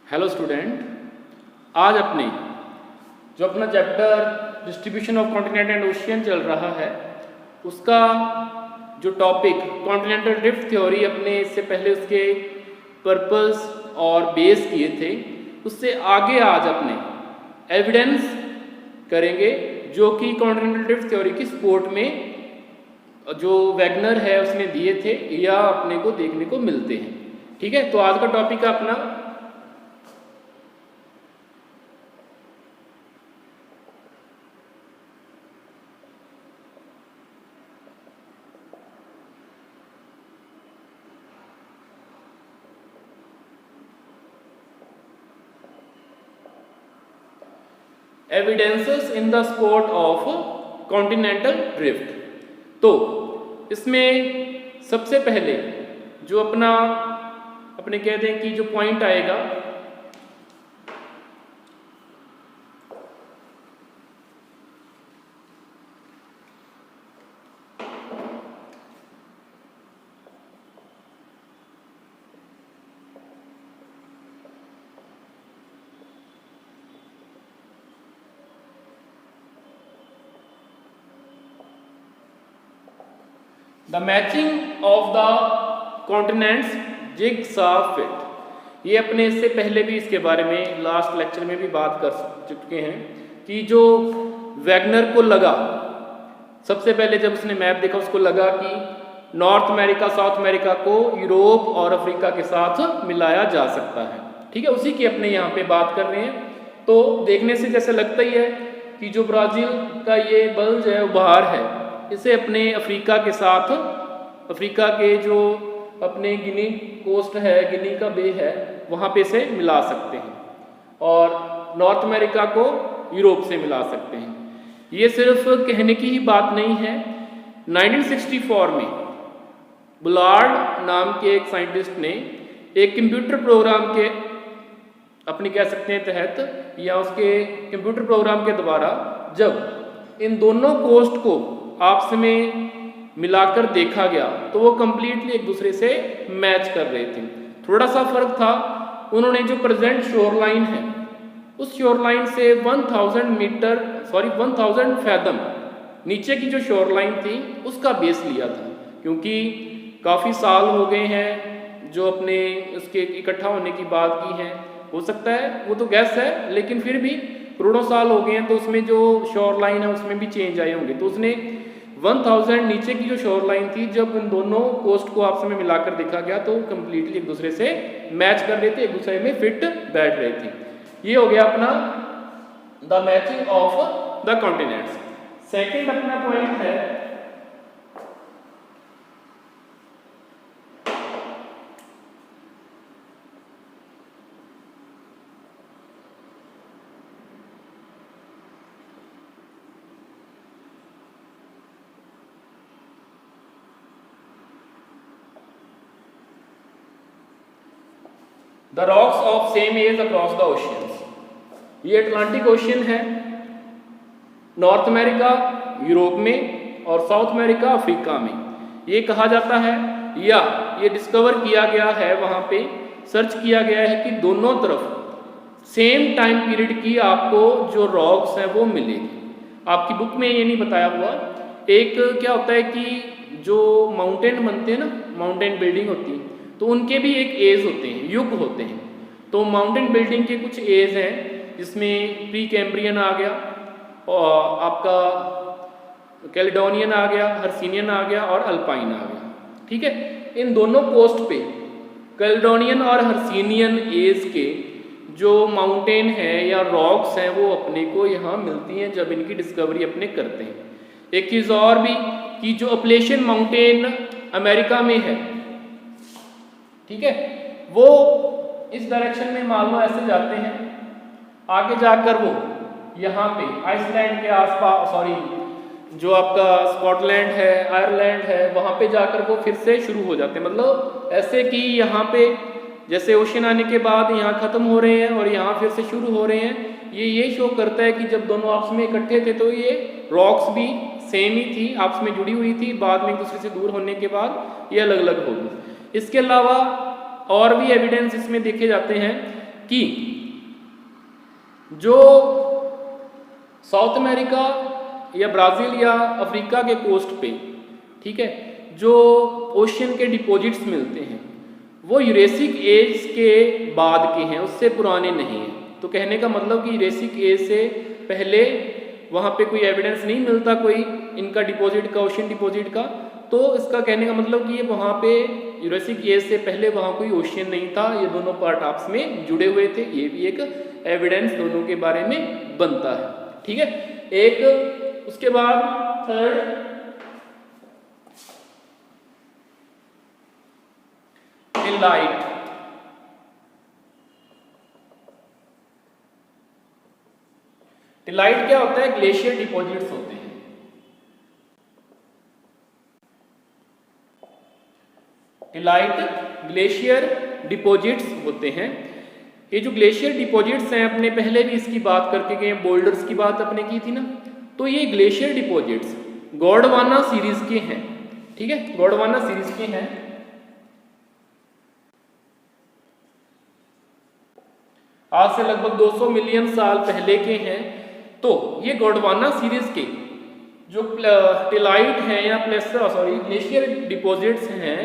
Hello student, आज अपने जो अपना chapter distribution of continent and ocean चल रहा है उसका जो टॉपिक कॉन्टिनेंटल ड्रिफ्ट थ्योरी अपने इससे पहले उसके पर्पस और बेस किए थे, उससे आगे आज अपने एविडेंस करेंगे जो कि कॉन्टिनेंटल ड्रिफ्ट थ्योरी की सपोर्ट में जो वैगनर है उसने दिए थे या अपने को देखने को मिलते हैं। ठीक है, तो आज का टॉपिक है अपना evidences in the support of continental drift. तो इसमें सबसे पहले जो अपने कहते हैं कि जो पॉइंट आएगा the matching of the continents jigsaw fit. ये अपने इससे पहले भी इसके बारे में लास्ट लेक्चर में भी बात कर चुके हैं कि जो वैगनर को लगा, सबसे पहले जब उसने मैप देखा उसको लगा कि नॉर्थ अमेरिका साउथ अमेरिका को यूरोप और अफ्रीका के साथ मिलाया जा सकता है। ठीक है, उसी की अपने यहाँ पे बात कर रहे हैं। तो देखने से जैसे लगता ही है कि जो ब्राज़ील का ये बल्ज है बाहर है, इसे अपने अफ्रीका के साथ, अफ्रीका के जो अपने गिनी कोस्ट है, गिनी का बे है, वहाँ पे इसे मिला सकते हैं और नॉर्थ अमेरिका को यूरोप से मिला सकते हैं। ये सिर्फ कहने की ही बात नहीं है। 1964 में बुलार्ड नाम के एक साइंटिस्ट ने एक कंप्यूटर प्रोग्राम के अपने कह सकते हैं तहत या उसके कंप्यूटर प्रोग्राम के द्वारा जब इन दोनों कोस्ट को आपस में मिलाकर देखा गया तो वो कंप्लीटली एक दूसरे से मैच कर रहे थे। थोड़ा सा फर्क था, उन्होंने जो प्रेजेंट शोर लाइन है उस शोर लाइन से 1000 फैदम नीचे की जो शोर लाइन थी उसका बेस लिया था, क्योंकि काफ़ी साल हो गए हैं जो अपने उसके इकट्ठा होने की बात की है। हो सकता है वो तो गैस है, लेकिन फिर भी करोड़ों साल हो गए हैं तो उसमें जो शोर लाइन है उसमें भी चेंज आए होंगे। तो उसने 1000 नीचे की जो शोर लाइन थी, जब उन दोनों कोस्ट को आपस में मिलाकर देखा गया तो कंप्लीटली एक दूसरे से मैच कर रहे थे, एक दूसरे में फिट बैठ रहे थे। ये हो गया अपना the matching of the continents. Second अपना पॉइंट है the rocks of same age across the oceans. ये अटलांटिक ओशियन है, नॉर्थ अमेरिका यूरोप में और साउथ अमेरिका अफ्रीका में। ये कहा जाता है या ये डिस्कवर किया गया है, वहाँ पे सर्च किया गया है कि दोनों तरफ सेम टाइम पीरियड की आपको जो रॉक्स हैं वो मिलेगी। आपकी बुक में ये नहीं बताया हुआ। एक क्या होता है कि जो माउंटेन बनते हैं ना, माउंटेन बिल्डिंग होती है, तो उनके भी एक एज होते हैं, युग होते हैं। तो माउंटेन बिल्डिंग के कुछ एज हैं जिसमें प्री कैम्ब्रियन आ गया और आपका कैलेडोनियन आ गया, हर्सिनियन आ गया और अल्पाइन आ गया। ठीक है, इन दोनों कोस्ट पे कैलेडोनियन और हर्सिनियन एज के जो माउंटेन है या रॉक्स हैं वो अपने को यहाँ मिलती हैं जब इनकी डिस्कवरी अपने करते हैं। एक चीज़ और भी कि जो अपलेशियन माउंटेन अमेरिका में है, ठीक है, वो इस डायरेक्शन में मान लो ऐसे जाते हैं, आगे जाकर वो यहाँ पे आइसलैंड के आसपास, सॉरी जो आपका स्कॉटलैंड है, आयरलैंड है, वहाँ पे जाकर वो फिर से शुरू हो जाते हैं। मतलब ऐसे कि यहाँ पे जैसे ओशन आने के बाद यहाँ ख़त्म हो रहे हैं और यहाँ फिर से शुरू हो रहे हैं। ये शो करता है कि जब दोनों आपस में इकट्ठे थे तो ये रॉक्स भी सेम ही थी, आपस में जुड़ी हुई थी, बाद में एक दूसरे से दूर होने के बाद ये अलग अलग हो गई। इसके अलावा और भी एविडेंस इसमें देखे जाते हैं कि जो साउथ अमेरिका या ब्राज़ील या अफ्रीका के कोस्ट पे, ठीक है, जो ओशियन के डिपॉजिट्स मिलते हैं वो यूरेसिक एज के बाद के हैं, उससे पुराने नहीं हैं। तो कहने का मतलब कि यूरेसिक एज से पहले वहाँ पे कोई एविडेंस नहीं मिलता कोई इनका डिपॉजिट का, ओशियन डिपॉजिट का। तो इसका कहने का मतलब कि ये वहाँ पे यूरेसिक एज से पहले वहाँ कोई ओशियन नहीं था, ये दोनों पार्ट आपस में जुड़े हुए थे। ये भी एक एविडेंस दोनों के बारे में बनता है, ठीक है। एक उसके बाद थर्ड टिलाइट। टिलाइट क्या होता है? ग्लेशियर डिपॉजिट्स होते हैं। टिलाइट ग्लेशियर डिपॉजिट्स होते हैं। ये जो ग्लेशियर डिपॉजिट्स हैं, अपने पहले भी इसकी बात करके गए, बोल्डर्स की बात अपने की थी ना। तो ये ग्लेशियर डिपॉजिट्स गोंडवाना सीरीज के हैं, ठीक है, गोंडवाना सीरीज के हैं। आज से लगभग 200 मिलियन साल पहले के हैं। तो ये गोंडवाना सीरीज के जो टिलाइट हैं या ग्लेशियर डिपॉजिट्स हैं,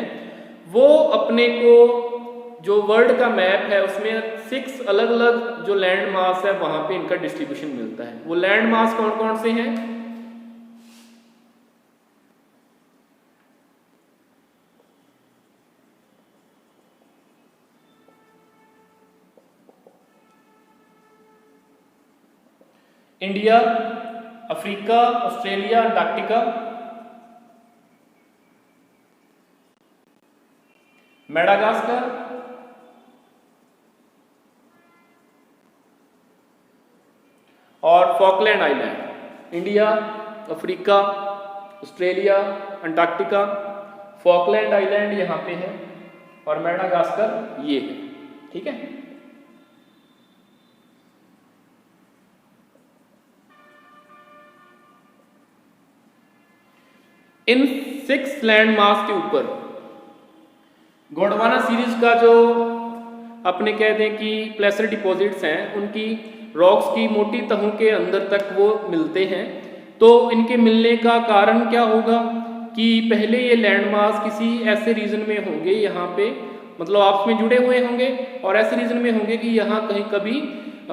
वो अपने को जो वर्ल्ड का मैप है उसमें 6 अलग अलग जो लैंड मास है वहां पे इनका डिस्ट्रीब्यूशन मिलता है। वो लैंड मास कौन कौन से हैं? India, Africa, Australia, Antarctica, Madagascar, और Falkland island. India, Africa, Australia, Antarctica, Falkland island यहाँ पे है और मेडागास्कर ये है, ठीक है। इन 6 लैंड मास के ऊपर गोंडवाना सीरीज का जो अपने कहते हैं कि प्लेसर डिपॉजिट्स हैं, उनकी रॉक्स की मोटी तहों के अंदर तक वो मिलते हैं। तो इनके मिलने का कारण क्या होगा कि पहले ये लैंड मास किसी ऐसे रीजन में होंगे, यहाँ पे मतलब आपस में जुड़े हुए होंगे, और ऐसे रीजन में होंगे कि यहाँ कहीं कभी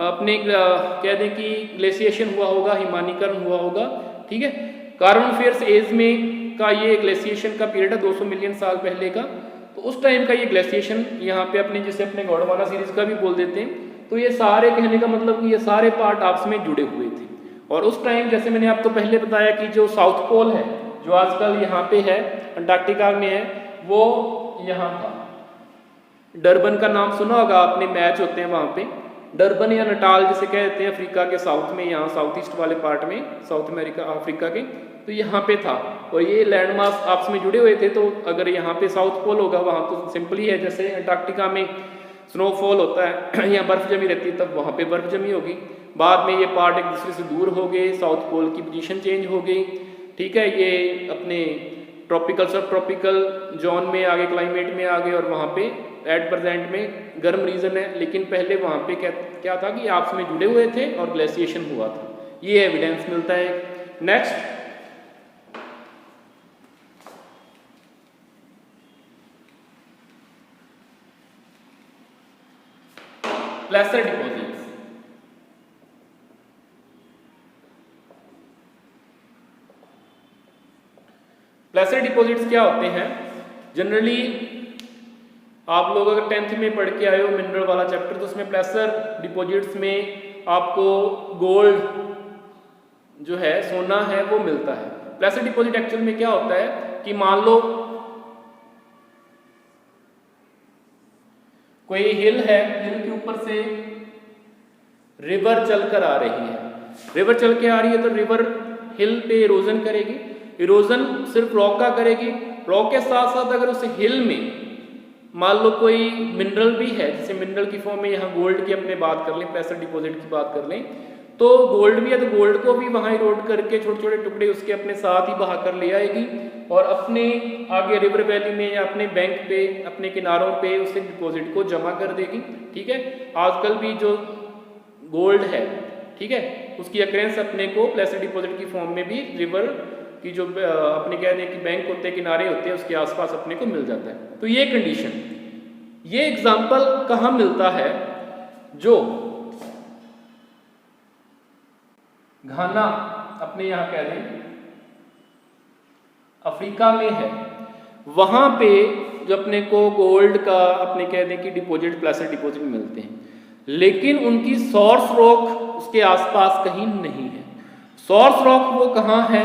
अपने कह दें कि ग्लेशिएशन हुआ होगा, हिमानीकरण हुआ होगा, ठीक है। कार्बोनिफेरस एज में का ये ग्लेशिएशन का पीरियड है 200 मिलियन साल पहले का। तो उस टाइम का ये ग्लेशिएशन यहाँ पे अपने जिसे अपने गोंडवाना सीरीज का भी बोल देते हैं। तो ये सारे कहने का मतलब कि ये सारे पार्ट आपस में जुड़े हुए थे। और उस टाइम जैसे मैंने आपको पहले बताया कि जो साउथ पोल है, जो आजकल यहाँ पे है, अंटार्कटिका में है, वो यहाँ था। डरबन का नाम सुना होगा आपने, मैच होते हैं वहाँ पे। डरबन या नटाल जिसे कहते हैं अफ्रीका के साउथ में, यहाँ साउथ ईस्ट वाले पार्ट में, साउथ अमेरिका अफ्रीका के, तो यहाँ पे था। और ये लैंडमास आपस में जुड़े हुए थे। तो अगर यहाँ पे साउथ पोल होगा, वहाँ तो सिंपल ही है, जैसे अंटार्कटिका में स्नोफॉल होता है, यहाँ बर्फ जमी रहती है, तब वहाँ पे बर्फ जमी होगी। बाद में ये पार्ट एक दूसरे से दूर हो गए, साउथ पोल की पोजीशन चेंज हो गई, ठीक है। ये अपने ट्रॉपिकल सब ट्रॉपिकल जोन में आ गए, क्लाइमेट में आ गए, और वहाँ पे एट प्रेजेंट में गर्म रीजन है। लेकिन पहले वहाँ पे क्या था कि आपस में जुड़े हुए थे और ग्लेशिएशन हुआ था। ये एविडेंस मिलता है। Next, प्लेसर deposits. प्लेसर डिपॉजिट्स क्या होते हैं? जनरली आप लोग अगर 10th में पढ़ के आए हो मिनरल वाला चैप्टर, तो उसमें प्लेसर डिपॉजिट्स में आपको गोल्ड जो है, सोना है, वो मिलता है। प्लेसर डिपॉजिट एक्चुअल में क्या होता है कि मान लो कोई हिल है, हिल के ऊपर से रिवर चलकर आ रही है, रिवर चल के आ रही है, तो रिवर हिल पे इरोजन करेगी। इरोजन सिर्फ रॉक का करेगी। रॉक के साथ साथ अगर उस हिल में मान लो कोई मिनरल भी है, जैसे मिनरल की फॉर्म में यहाँ गोल्ड की अपने बात कर लें, प्लेसर डिपॉजिट की बात कर लें, तो गोल्ड भी है तो गोल्ड को भी वहाँ इरोड करके छोटे छोटे टुकड़े उसके अपने साथ ही बहा कर ले आएगी और अपने आगे रिवर वैली में या अपने बैंक पे अपने किनारों पे उसे डिपॉजिट को जमा कर देगी। ठीक है, आजकल भी जो गोल्ड है, ठीक है, उसकी अक्रेंस अपने को प्लेसिड डिपॉजिट की फॉर्म में भी रिवर की जो अपने कह दें कि बैंक होते हैं, किनारे होते हैं, उसके आसपास अपने को मिल जाता है। तो ये कंडीशन, ये एग्जाम्पल कहाँ मिलता है? जो घाना अपने यहाँ कह दें अफ्रीका में है, वहां पे जो अपने को गोल्ड का अपने कह दें कि डिपॉजिट प्लेसिड डिपॉजिट मिलते हैं, लेकिन उनकी सोर्स रॉक उसके आसपास कहीं नहीं है। सोर्स रॉक वो कहाँ है?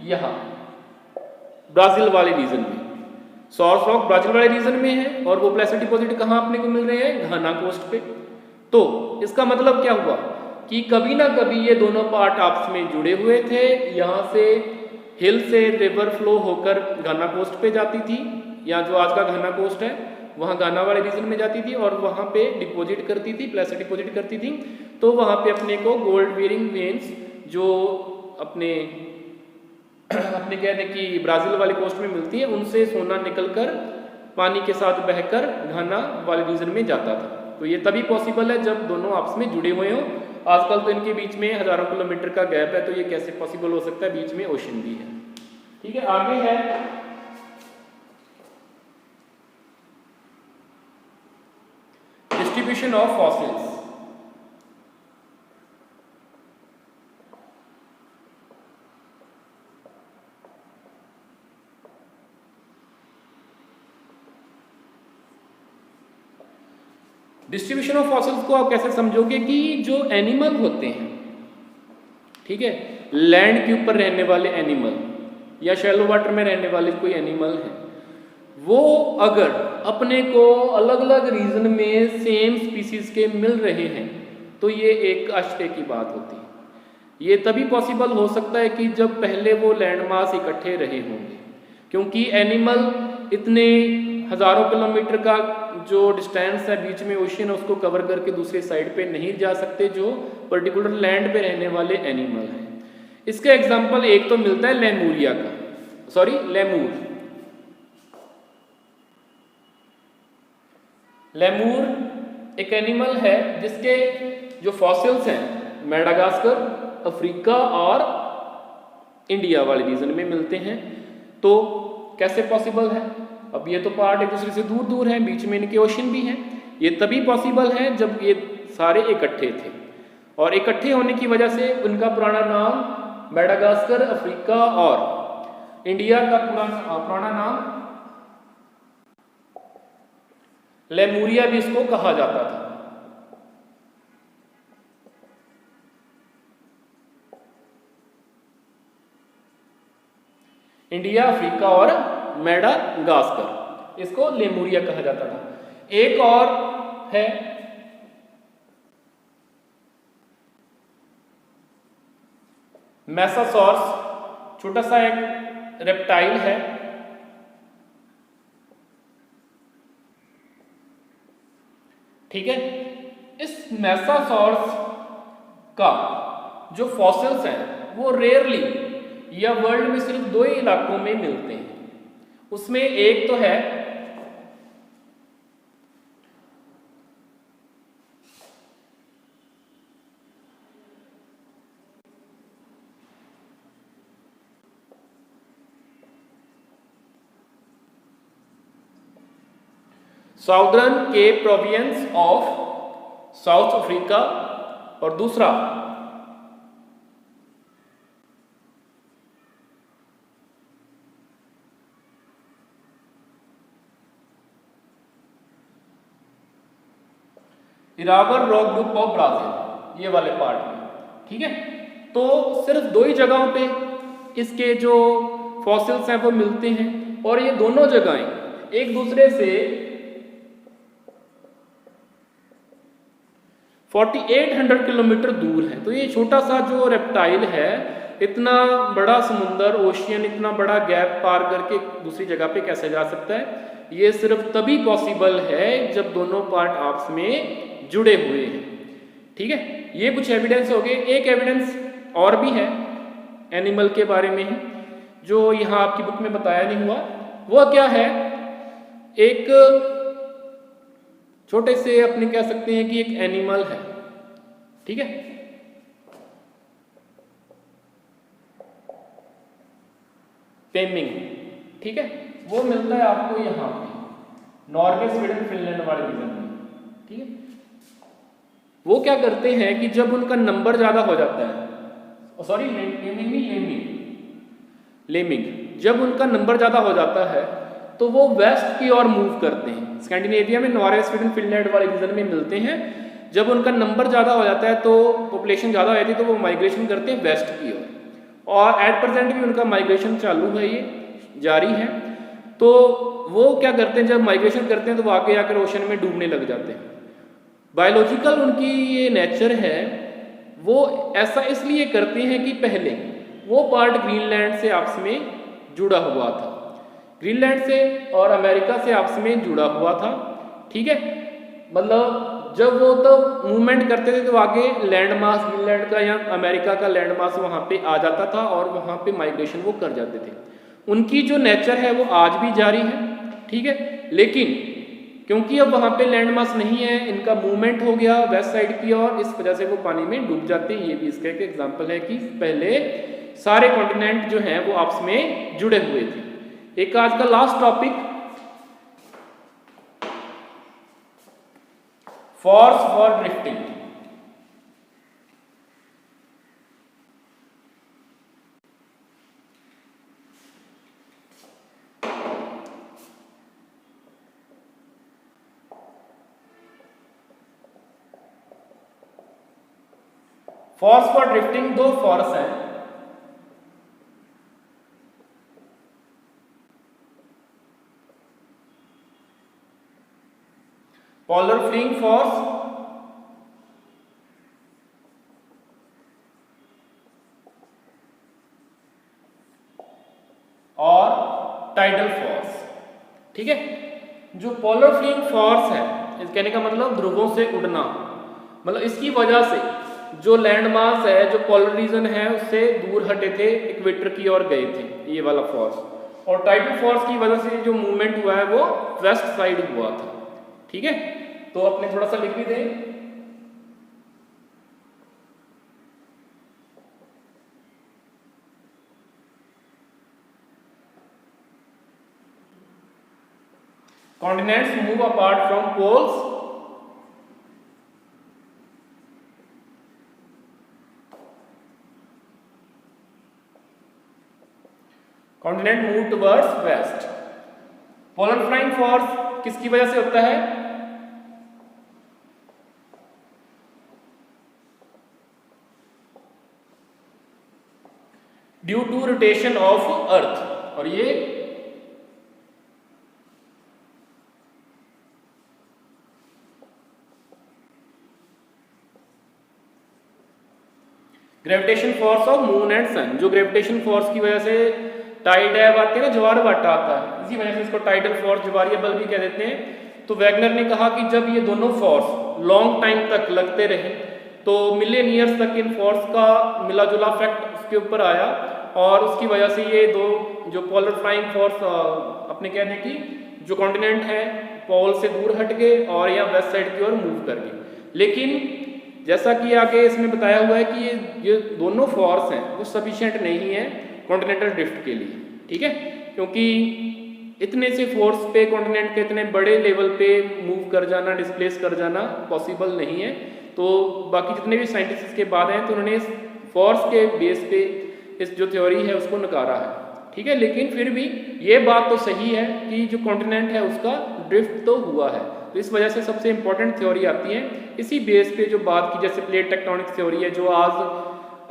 यहाँ ब्राजील वाले रीजन में। सोर्स रॉक ब्राजील वाले रीजन में है और वो प्लेसिड डिपॉजिट कहाँ अपने को मिल रहे हैं? घाना कोस्ट पे। तो इसका मतलब क्या हुआ कि कभी ना कभी ये दोनों पार्ट आपस में जुड़े हुए थे। यहाँ से हिल से रिवर फ्लो होकर घाना कोस्ट पे जाती थी, या जो आज का घाना कोस्ट है वहाँ घाना वाले रीजन में जाती थी और वहाँ पे डिपॉजिट करती थी, प्लेसिड डिपॉजिट करती थी। तो वहाँ पे अपने को गोल्ड बेयरिंग वेन्स जो अपने कह दें कि ब्राजील वाले कोस्ट में मिलती है, उनसे सोना निकलकर पानी के साथ बहकर घाना वाले रीजन में जाता था। तो ये तभी पॉसिबल है जब दोनों आपस में जुड़े हुए हों। आजकल तो इनके बीच में हजारों किलोमीटर का गैप है, तो ये कैसे पॉसिबल हो सकता है? बीच में ओशन भी है। ठीक है, आगे है distribution of fossils. Distribution of fossils को आप कैसे समझोगे कि जो एनिमल होते हैं, ठीक है, लैंड के ऊपर रहने वाले एनिमल या शैलो वाटर में रहने वाले कोई एनिमल है, वो अगर अपने को अलग अलग रीजन में सेम स्पीसीज के मिल रहे हैं तो ये एक आश्चर्य की बात होती है। ये तभी पॉसिबल हो सकता है कि जब पहले वो लैंडमास इकट्ठे रहे होंगे, क्योंकि एनिमल इतने हजारों किलोमीटर का जो डिस्टेंस है बीच में ओशियन है उसको कवर करके दूसरे साइड पे नहीं जा सकते जो पर्टिकुलर लैंड पे रहने वाले एनिमल हैं। इसका एग्जांपल एक तो मिलता है लेमूरिया का, सॉरी लेमूर। लेमूर एक एनिमल है जिसके जो फॉसिल्स हैं मेडागास्कर, अफ्रीका और इंडिया वाले रीजन में मिलते हैं। तो कैसे पॉसिबल है? अब ये तो पार्ट एक दूसरे से दूर दूर है, बीच में इनके ओशन भी हैं। ये तभी पॉसिबल है जब ये सारे इकट्ठे थे, और इकट्ठे होने की वजह से उनका पुराना नाम मेडागास्कर, अफ्रीका और इंडिया का पुराना नाम लेमूरिया भी इसको कहा जाता था। इंडिया, अफ्रीका और मेडागास्कर, इसको लेमूरिया कहा जाता था। एक और है मेसासॉर्स, छोटा सा एक रेप्टाइल है, ठीक है। इस मेसासॉर्स का जो फॉसिल्स हैं वो रेयरली या वर्ल्ड में सिर्फ 2 ही इलाकों में मिलते हैं। उसमें एक तो है southern cape province of South Africa, और दूसरा इरावर रॉक ग्रुप ऑफ ब्राजील, ये वाले पार्ट में, ठीक है। तो सिर्फ 2 ही जगहों पे इसके जो फॉसिल्स हैं वो मिलते हैं, और ये दोनों जगहें एक दूसरे से 4800 किलोमीटर दूर है। तो ये छोटा सा जो रेप्टाइल है, इतना बड़ा समुंदर, ओशियन, इतना बड़ा गैप पार करके दूसरी जगह पे कैसे जा सकता है? ये सिर्फ तभी पॉसिबल है जब दोनों पार्ट आपस में जुड़े हुए हैं। ठीक है, ये कुछ एविडेंस हो गए। एक एविडेंस और भी है एनिमल के बारे में ही, जो यहाँ आपकी बुक में बताया नहीं हुआ। वो क्या है, एक छोटे से अपने कह सकते हैं कि एक एनिमल है, ठीक है, पेमिंग, ठीक है, वो मिलता है आपको यहाँ पे नॉर्वे, स्वीडन, फिनलैंड वाले रीजन में, ठीक है। वो क्या करते हैं कि जब उनका नंबर ज्यादा हो जाता है, सॉरी लेमिंग नहीं, लेमिंग, जब उनका नंबर ज्यादा हो जाता है तो वो वेस्ट की ओर मूव करते हैं। स्कैंडिनेविया में नॉर्वे, स्वीडन, फिनलैंड वाले रीजन में मिलते हैं। जब उनका नंबर ज्यादा हो जाता है तो पॉपुलेशन ज्यादा हो जाती है तो वो माइग्रेशन करते हैं वेस्ट की ओर, और एट प्रेजेंट भी उनका माइग्रेशन चालू है, ये जारी है। तो वो क्या करते हैं, जब माइग्रेशन करते हैं तो वो आगे आकर ओशन में डूबने लग जाते हैं। बायोलॉजिकल उनकी ये नेचर है, वो ऐसा इसलिए करते हैं कि पहले वो पार्ट ग्रीनलैंड से आपस में जुड़ा हुआ था, ग्रीनलैंड से और अमेरिका से आपस में जुड़ा हुआ था, ठीक है। मतलब जब वो तो मूवमेंट करते थे तो आगे लैंड मास ग्रीनलैंड का या अमेरिका का लैंड मास वहाँ पे आ जाता था और वहाँ पे माइग्रेशन वो कर जाते थे। उनकी जो नेचर है वो आज भी जारी है, ठीक है। लेकिन क्योंकि अब वहाँ पे लैंड मास नहीं है, इनका मूवमेंट हो गया वेस्ट साइड की और इस वजह से वो पानी में डूब जाते हैं। ये भी इसका एक एग्जाम्पल है कि पहले सारे कॉन्टिनेंट जो हैं वो आपस में जुड़े हुए थे। एक आज का last topic, force for drifting. Force for drifting दो फोर्स हैं, पोलर फ्लिंग फोर्स और टाइडल फोर्स, ठीक है। जो पोलर फ्लिंग फोर्स है, इस कहने का मतलब ध्रुवों से उड़ना, मतलब इसकी वजह से जो लैंड मास है, जो पोलर रीजन है उससे दूर हटे थे, इक्वेटर की ओर गए थे, ये वाला फोर्स। और टाइडल फोर्स की वजह से जो मूवमेंट हुआ है वो वेस्ट साइड हुआ था, ठीक है। तो अपने थोड़ा सा लिख भी दें, continents move apart from poles continent move towards west। Polar flying force किसकी वजह से होता है, due to rotation of earth, और ये gravitation force of moon and sun. जो ग्रेविटेशन फोर्स की वजह से टाइड है आते हैं ना, ज्वार भाटा आता है, इसी वजह से इसको टाइडल फोर्स, ज्वारीय बल भी कह देते हैं। तो वैगनर ने कहा कि जब ये दोनों फोर्स लॉन्ग टाइम तक लगते रहे तो मिलियन तक इन फोर्स का मिला जुला इफेक्ट उसके ऊपर आया, और उसकी वजह से ये दो जो पोलर फ्लाइंग फोर्स अपने कहने की जो कॉन्टिनेंट है पोल से दूर हट गए और या वेस्ट साइड की ओर मूव कर गए। लेकिन जैसा कि आगे इसमें बताया हुआ है कि ये दोनों फोर्स हैं वो सफिशिएंट नहीं है कॉन्टिनेंटल ड्रिफ्ट के लिए, ठीक है। क्योंकि इतने से फोर्स पे कॉन्टिनेंट के इतने बड़े लेवल पे मूव कर जाना, डिस्प्लेस कर जाना पॉसिबल नहीं है। तो बाकी जितने भी साइंटिस्ट इसके बाद हैं तो उन्होंने फोर्स के बेस पे इस जो थ्योरी है उसको नकारा है, ठीक है। लेकिन फिर भी ये बात तो सही है कि जो कॉन्टिनेंट है उसका ड्रिफ्ट तो हुआ है। तो इस वजह से सबसे इंपॉर्टेंट थ्योरी आती है इसी बेस पे जो बात की, जैसे प्लेट टेक्टोनिक थ्योरी है जो आज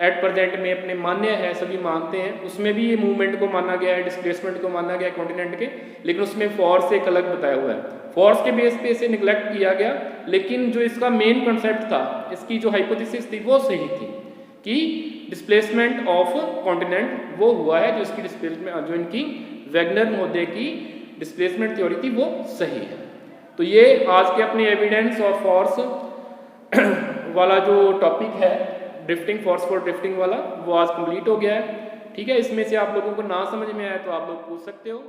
एट प्रेजेंट में अपने मान्य है, सभी मानते हैं। उसमें भी ये मूवमेंट को माना गया है, डिस्प्लेसमेंट को माना गया है कॉन्टिनेंट के, लेकिन उसमें फोर्स एक अलग बताया हुआ है। फोर्स के बेस पे इसे निगलेक्ट किया गया, लेकिन जो इसका मेन कॉन्सेप्ट था, इसकी जो हाइपोथेसिस थी वो सही थी कि डिस्प्लेसमेंट ऑफ कॉन्टिनेंट वो हुआ है, जो इसकी डिस्प्लेसमेंट जो इनकी वैगनर महोदय की डिस्प्लेसमेंट थ्योरी थी वो सही है। तो ये आज के अपने एविडेंस और फोर्स वाला जो टॉपिक है ड्रिफ्टिंग, फोर्स फॉर ड्रिफ्टिंग वाला, वो आज कंप्लीट हो गया है। ठीक है, इसमें से आप लोगों को ना समझ में आया तो आप लोग पूछ सकते हो।